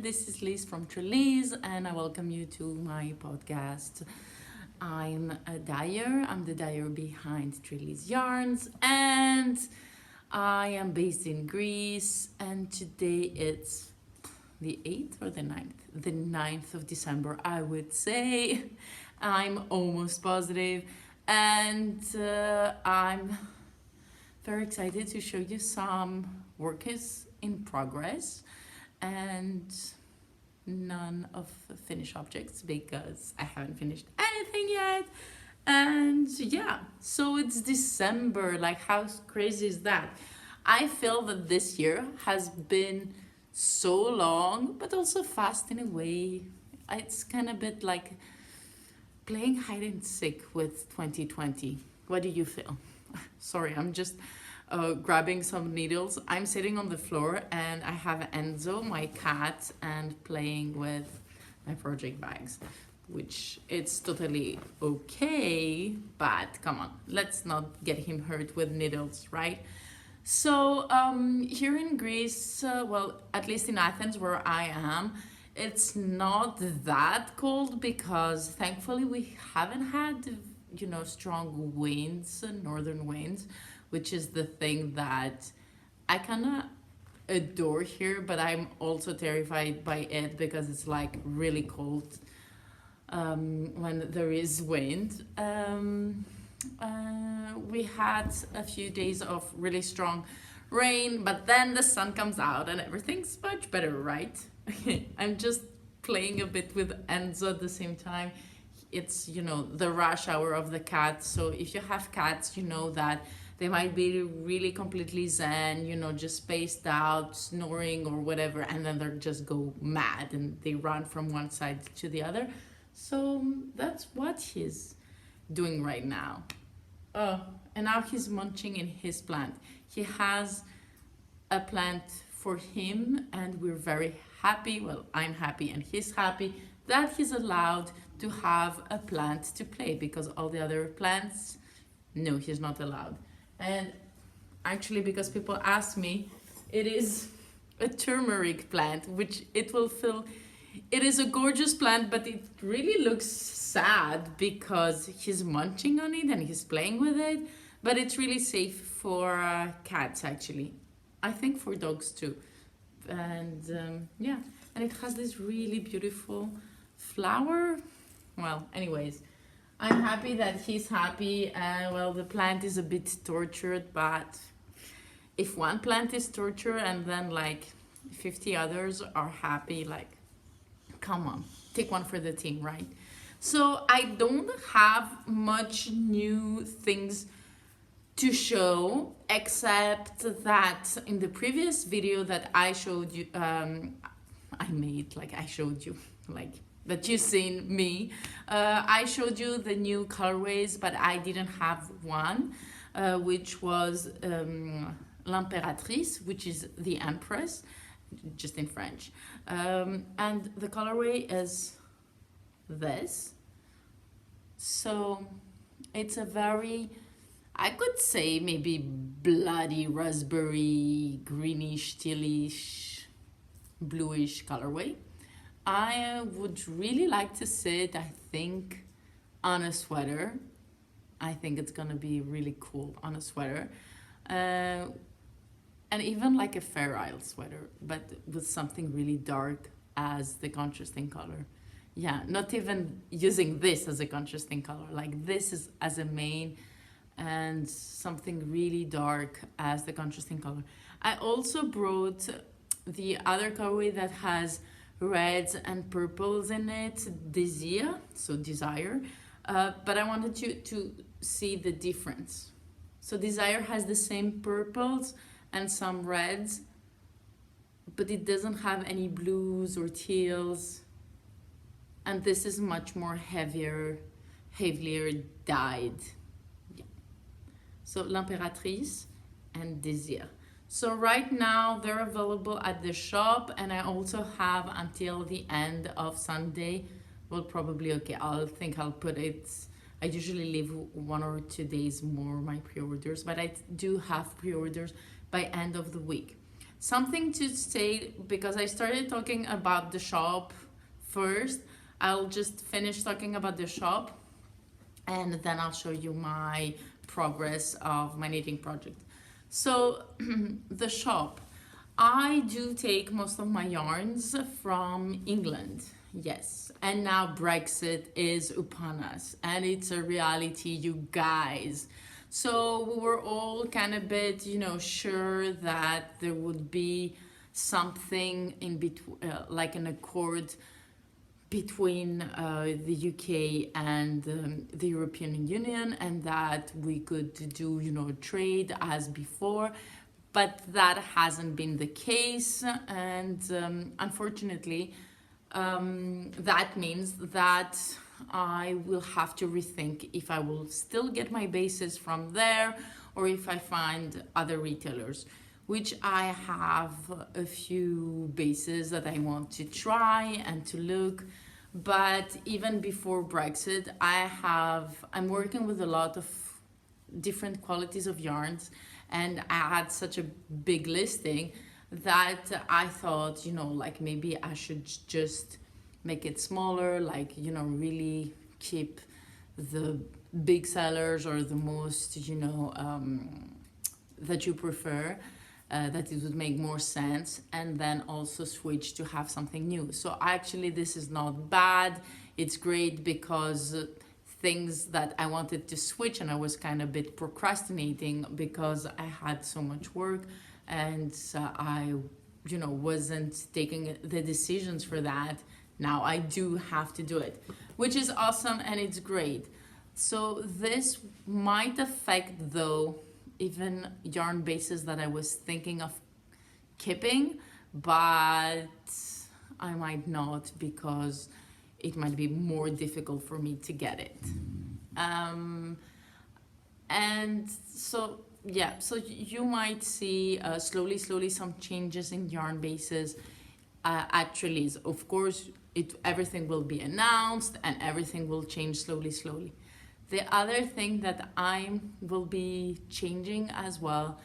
This is Liz from Trelise, and I welcome you to my podcast. I'm a dyer. I'm the dyer behind Trelise Yarns, and I am based in Greece. And today it's the 8th or the 9th? The 9th of December, I would say. I'm almost positive, and I'm very excited to show you some work is in progress and none of the finished objects because I haven't finished anything yet. And yeah, so it's December. Like, how crazy is that? I feel that this year has been so long, but also fast in a way. It's kind of a bit like playing hide and seek with 2020. What do you feel? Sorry, I'm just grabbing some needles. I'm sitting on the floor and I have Enzo, my cat, and playing with my project bags, which it's totally okay, but come on, let's not get him hurt with needles, right? So here in Greece, well, at least in Athens where I am, it's not that cold because thankfully we haven't had, strong winds, northern winds, which is the thing that I kind of adore here, but I'm also terrified by it because it's like really cold when there is wind. We had a few days of really strong rain, but then the sun comes out and everything's much better, right? I'm just playing a bit with Enzo at the same time. It's, the rush hour of the cat. So if you have cats, you know that they might be really completely zen, just spaced out, snoring or whatever, and then they just go mad and they run from one side to the other. So that's what he's doing right now. Oh, and now he's munching in his plant. He has a plant for him, and we're very happy. Well, I'm happy and he's happy that he's allowed to have a plant to play, because all the other plants, no, he's not allowed. And actually, because people ask me, it is a turmeric plant, which it is a gorgeous plant, but it really looks sad because he's munching on it and he's playing with it. But it's really safe for cats, actually. I think for dogs too. And yeah, and it has this really beautiful flower. Well, anyways, I'm happy that he's happy. Well, the plant is a bit tortured, but if one plant is tortured and then like 50 others are happy, like, come on, take one for the team, right? So I don't have much new things to show, except that in the previous video that I showed you, that you've seen me, I showed you the new colorways, but I didn't have one, which was L'Impératrice, which is the Empress, just in French. And the colorway is this. So it's a very, I could say maybe bloody raspberry, greenish, tealish, bluish colorway. I would really like to see it, I think, on a sweater. I think it's gonna be really cool on a sweater. And even like a Fair Isle sweater, but with something really dark as the contrasting color. Yeah, not even using this as a contrasting color, like this is as a main and something really dark as the contrasting color. I also brought the other colorway that has reds and purples in it, Desire, but I wanted you to see the difference. So Desire has the same purples and some reds, but it doesn't have any blues or teals, and this is much more heavier dyed. Yeah. So L'Impératrice and Désir. So right now they're available at the shop, and I also have until the end of Sunday. Well, probably, okay, I'll put it, I usually leave 1 or 2 days more my pre-orders, but I do have pre-orders by end of the week. Something to say, because I started talking about the shop first. I'll just finish talking about the shop, and then I'll show you my progress of my knitting project. So the shop, I do take most of my yarns from England, yes, and now Brexit is upon us and it's a reality, you guys. So we were all kind of bit, sure that there would be something in between, like an accord between the UK and the European Union, and that we could do, trade as before. But that hasn't been the case, and unfortunately, that means that I will have to rethink if I will still get my bases from there or if I find other retailers, which I have a few bases that I want to try and to look. But even before Brexit, I'm working with a lot of different qualities of yarns, and I had such a big listing that I thought, like maybe I should just make it smaller, like, really keep the big sellers or the most, that you prefer, that it would make more sense, and then also switch to have something new. So actually this is not bad. It's great because things that I wanted to switch and I was kind of a bit procrastinating because I had so much work, and I wasn't taking the decisions for that. Now I do have to do it, which is awesome and it's great. So this might affect, though, even yarn bases that I was thinking of keeping, but I might not because it might be more difficult for me to get it. And so, yeah, so you might see slowly some changes in yarn bases at release. Of course, everything will be announced and everything will change slowly. The other thing that I will be changing as well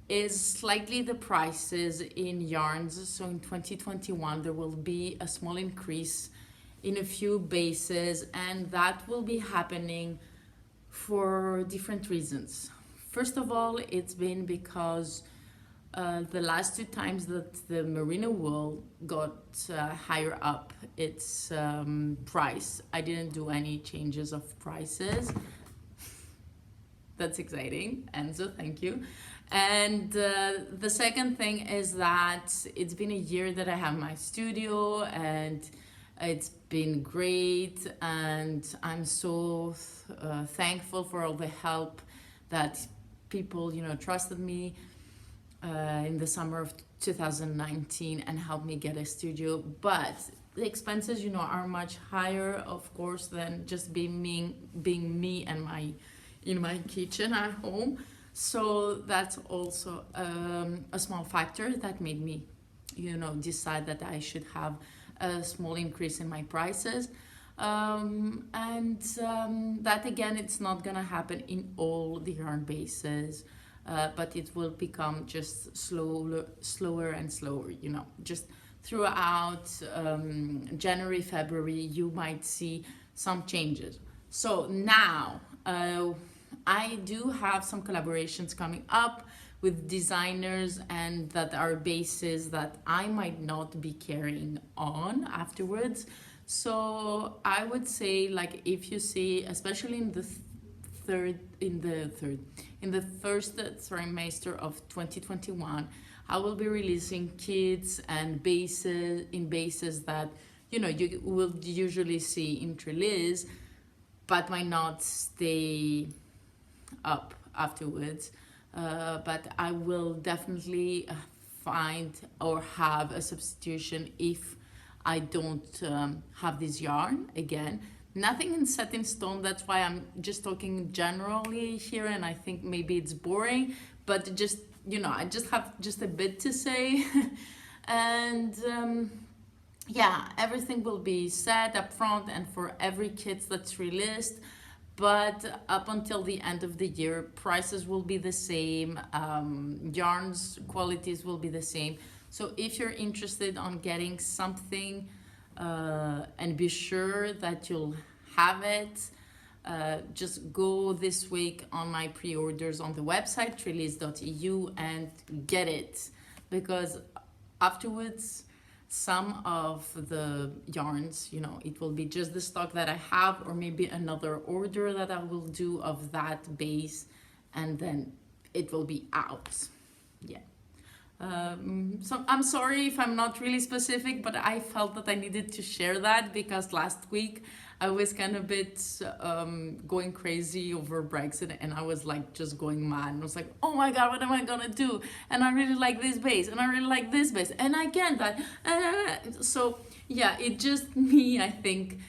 is slightly the prices in yarns. So in 2021, there will be a small increase in a few bases, and that will be happening for different reasons. First of all, it's been because the last two times that the merino wool got higher up its price, I didn't do any changes of prices. That's exciting, Enzo, thank you. And the second thing is that it's been a year that I have my studio, and it's been great, and I'm so thankful for all the help that people, trusted me in the summer of 2019 and helped me get a studio. But the expenses, are much higher, of course, than just being me and in my kitchen at home. So that's also a small factor that made me, decide that I should have a small increase in my prices. That again, it's not gonna happen in all the yarn bases. But it will become just slower and slower, just throughout January, February, you might see some changes. So now I do have some collaborations coming up with designers, and that are bases that I might not be carrying on afterwards. So I would say, like, if you see, especially in the first trimester of 2021, I will be releasing kits and bases that you will usually see in release, but might not stay up afterwards. But I will definitely find or have a substitution if I don't have this yarn again. Nothing is set in stone, that's why I'm just talking generally here, and I think maybe it's boring, but just, I just have just a bit to say. And yeah, everything will be set up front and for every kit that's released. but up until the end of the year, prices will be the same, yarns qualities will be the same. So if you're interested on getting something, and be sure that you'll have it, just go this week on my pre-orders on the website trellis.eu and get it, because afterwards some of the yarns, it will be just the stock that I have, or maybe another order that I will do of that base, and then it will be out. Yeah. So I'm sorry if I'm not really specific, but I felt that I needed to share that because last week I was kind of a bit going crazy over Brexit, and I was like just going mad. I was like, oh my God, what am I gonna do? And I really like this base, and I really like this base, and I can't that. So yeah, it just me, I think,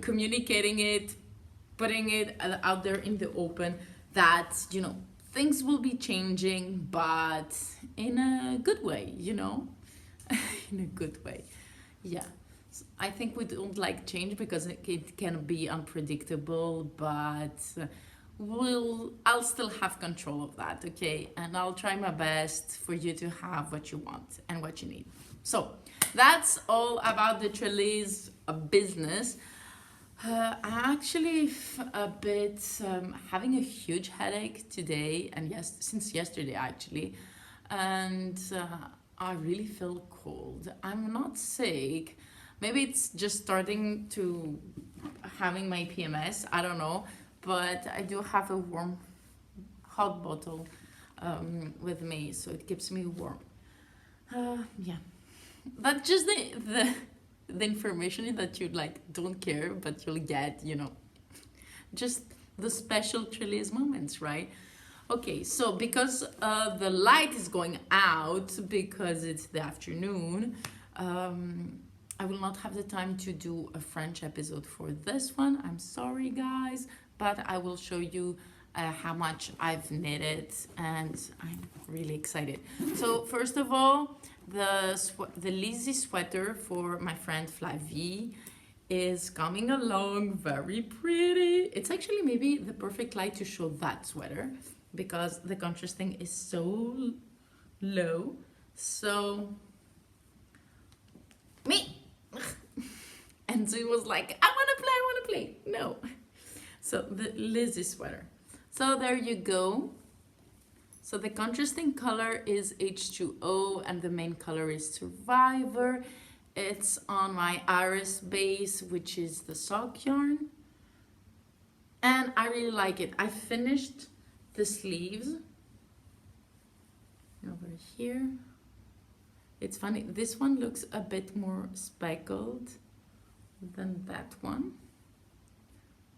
communicating it, putting it out there in the open that, things will be changing, but in a good way, in a good way. Yeah. I think we don't like change because it can be unpredictable, but I'll still have control of that, okay? And I'll try my best for you to have what you want and what you need. So that's all about the Trellis business. I'm actually a bit having a huge headache today, and since yesterday actually, and I really feel cold. I'm not sick. Maybe it's just starting to having my PMS. I don't know, but I do have a warm, hot bottle with me, so it keeps me warm. Yeah, that's just the information that you don't care, but you'll get, just the special Trellis moments, right? Okay, so because the light is going out because it's the afternoon, I will not have the time to do a French episode for this one. I'm sorry, guys, but I will show you how much I've knitted, and I'm really excited. So first of all, the Lizzie sweater for my friend Flavie is coming along very pretty. It's actually maybe the perfect light to show that sweater because the contrasting is so low. So me and Zoo was like, I want to play. No. So the Lizzie sweater. So there you go. So the contrasting color is H2O and the main color is Survivor. It's on my Iris base, which is the sock yarn. And I really like it. I finished the sleeves over here. It's funny, this one looks a bit more speckled than that one.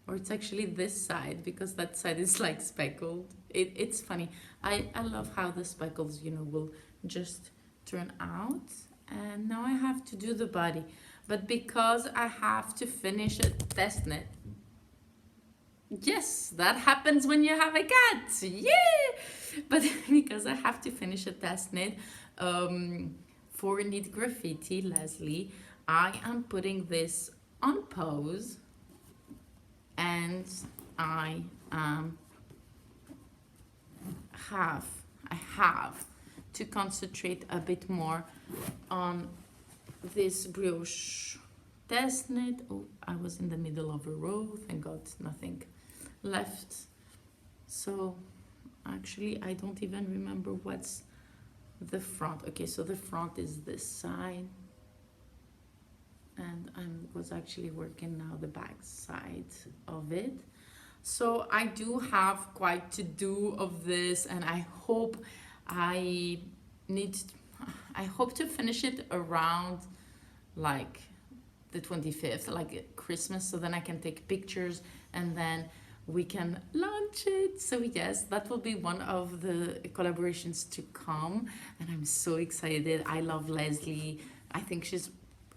Or it's actually this side, because that side is like speckled. It's funny. I love how the speckles, will just turn out. And now I have to do the body. But because I have to finish a test knit. Yes, that happens when you have a cat. Yeah! But because I have to finish a test knit for Knit Graffiti, Leslie, I am putting this on pause. And I have to concentrate a bit more on this brioche test knit. Oh, I was in the middle of a row, thank God, nothing left. So actually I don't even remember what's the front. Okay, so the front is this side. And I was actually working now the back side of it. So I do have quite to do of this, and I hope to finish it around like the 25th, like Christmas, so then I can take pictures and then we can launch it. So yes, that will be one of the collaborations to come, and I'm so excited. I love Leslie. I think she's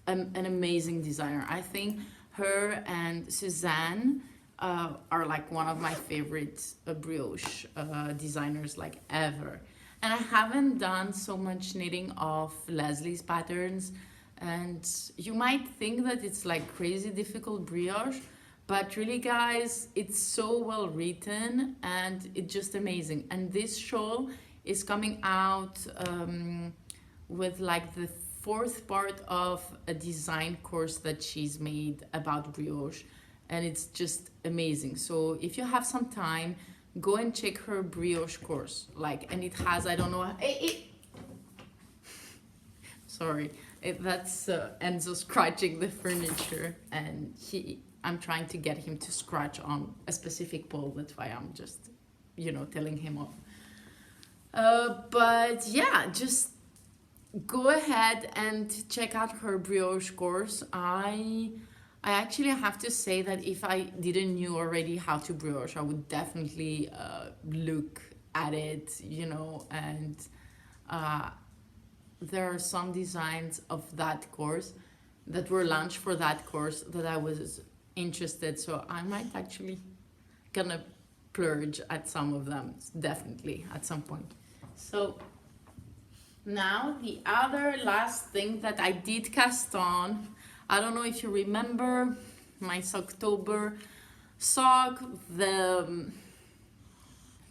an amazing designer. I think her and Suzanne are like one of my favorite brioche designers like ever. And I haven't done so much knitting of Leslie's patterns, and you might think that it's like crazy difficult brioche, But really, guys, it's so well written and it's just amazing. And this shawl is coming out with like the fourth part of a design course that she's made about brioche, and it's just amazing. So if you have some time, go and check her brioche course. Like, and it has, I don't know, sorry, that's Enzo scratching the furniture, and I'm trying to get him to scratch on a specific pole. That's why I'm just, telling him off. But yeah, just go ahead and check out her brioche course. I actually have to say that if I didn't knew already how to brioche, I would definitely look at it, and there are some designs of that course that were launched for that course that I was interested. So I might actually gonna splurge at some of them, definitely at some point. So now the other last thing that I did cast on, I don't know if you remember my Socktober sock.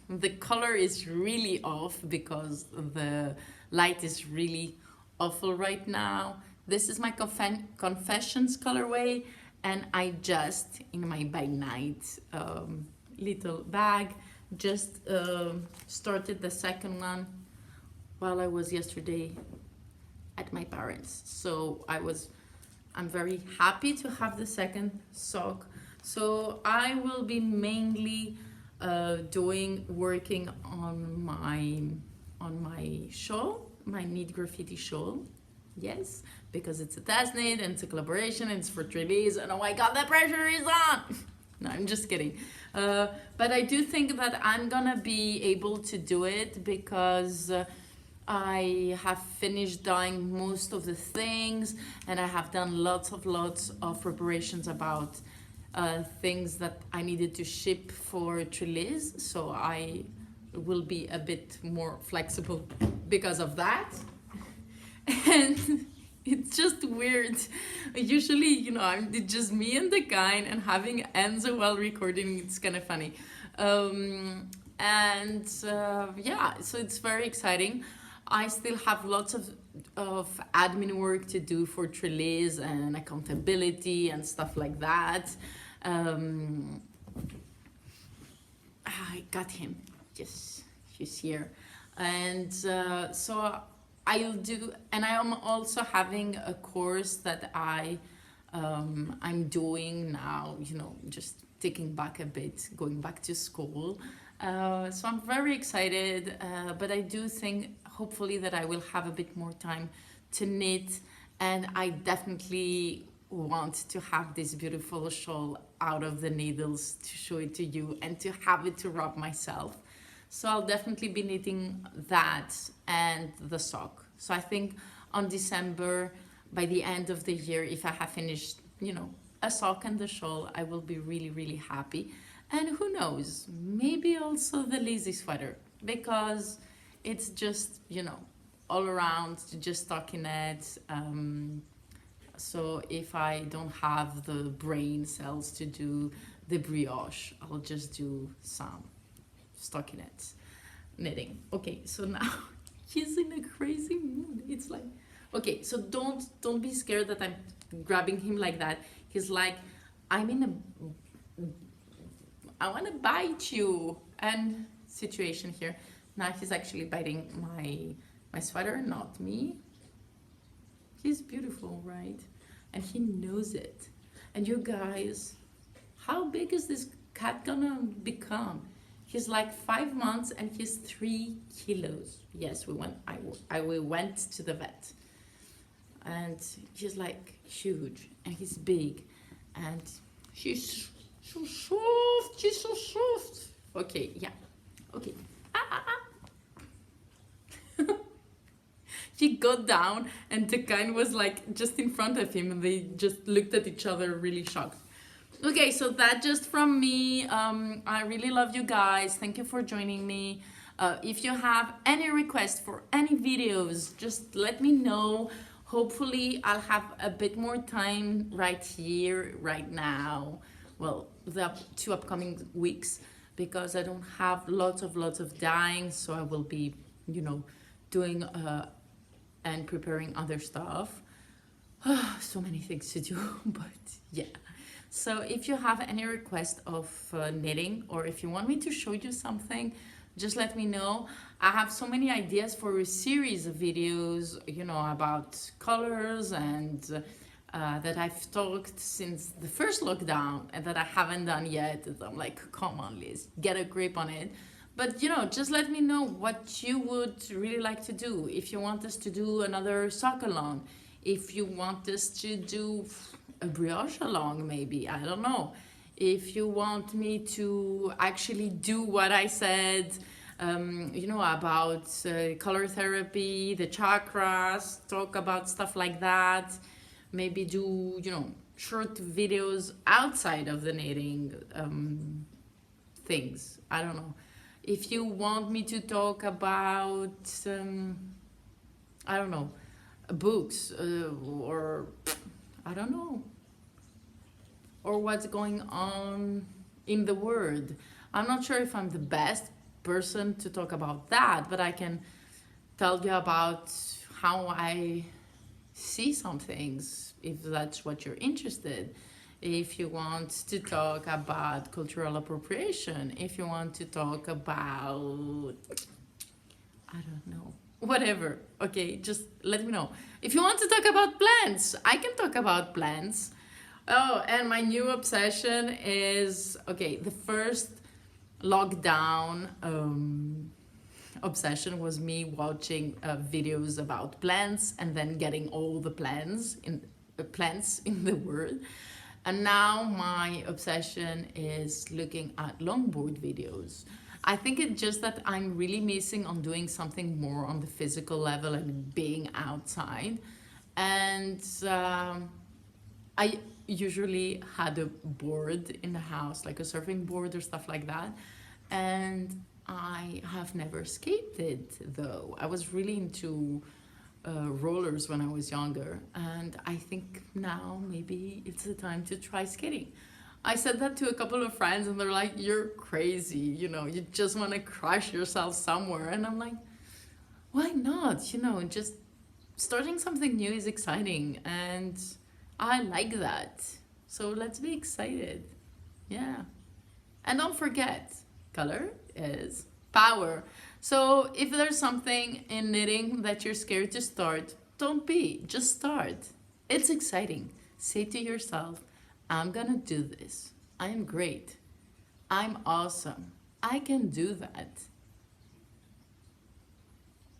The color is really off because the light is really awful right now. This is my Confessions colorway, and I just, in my by night little bag, just started the second one while I was yesterday at my parents'. So I'm very happy to have the second sock. So I will be mainly working on my shawl, my knit graffiti shawl. Yes, because it's a test knit and it's a collaboration and it's for Trellis, and oh my god, the pressure is on. No, I'm just kidding. But I do think that I'm gonna be able to do it because I have finished dyeing most of the things, and I have done lots of preparations about things that I needed to ship for Trellis, so I will be a bit more flexible because of that. And it's just weird. Usually, it's just me and the guy, and having Enzo while recording, it's kind of funny. Yeah, so it's very exciting. I still have lots of admin work to do for Trellis and accountability and stuff like that. I got him. Yes, he's here. And so I'll do, and I am also having a course that I'm doing now, just taking back a bit, going back to school. So I'm very excited, but I do think hopefully that I will have a bit more time to knit, and I definitely want to have this beautiful shawl out of the needles to show it to you and to have it to rub myself. So I'll definitely be knitting that and the sock. So I think on December, by the end of the year, if I have finished, a sock and the shawl, I will be really, really happy. And who knows, maybe also the lazy sweater, because it's just, all around, just stockinette. So if I don't have the brain cells to do the brioche, I'll just do some stockinette knitting. Okay, so now he's in a crazy mood. It's like, okay, so don't be scared that I'm grabbing him like that. He's like, I want to bite you and situation here. Now he's actually biting my sweater, not me. He's beautiful, right? And he knows it. And you guys, how big is this cat gonna become? He's like 5 months and he's 3 kilos. Yes, we went to the vet. And he's like huge, and he's big, and he's so soft. She's so soft. Okay, yeah. Okay. He got down, and the kind was like just in front of him, and they just looked at each other really shocked. Okay, so that just from me. I really love you guys. Thank you for joining me. If you have any requests for any videos, just let me know. Hopefully I'll have a bit more time right here, right now, well, the 2 upcoming weeks, because I don't have lots of dyeing, so I will be, doing and preparing other stuff. So many things to do, but yeah. So if you have any request of knitting, or if you want me to show you something, just let me know. I have so many ideas for a series of videos, about colors, and that I've talked since the first lockdown and that I haven't done yet. I'm like, come on, Liz, get a grip on it. But just let me know what you would really like to do. If you want us to do another sock along, if you want us to do a brioche along, maybe, I don't know. If you want me to actually do what I said, about color therapy, the chakras, talk about stuff like that, maybe do, short videos outside of the knitting things. I don't know. If you want me to talk about, I don't know, books, or I don't know, or what's going on in the world. I'm not sure if I'm the best person to talk about that, but I can tell you about how I see some things, if that's what you're interested. If you want to talk about cultural appropriation, if you want to talk about, I don't know, whatever, okay, just let me know. If you want to talk about plants, I can talk about plants. Oh, and my new obsession is, okay, the first lockdown obsession was me watching videos about plants and then getting all the plants in the world. And now my obsession is looking at longboard videos. I think it's just that I'm really missing on doing something more on the physical level and being outside. And I usually had a board in the house, like a surfing board or stuff like that. And I have never skated, though. I was really into rollers when I was younger, and I think now maybe it's the time to try skating. I said that to a couple of friends, and they're like, you're crazy, you just want to crush yourself somewhere. And I'm like, why not? Just starting something new is exciting, and I like that. So let's be excited. Yeah. And don't forget, color is power. So if there's something in knitting that you're scared to start, don't be, just start. It's exciting. Say to yourself, I'm gonna do this. I'm great. I'm awesome. I can do that.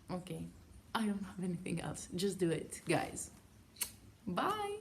Okay, I don't have anything else. Just do it, guys. Bye.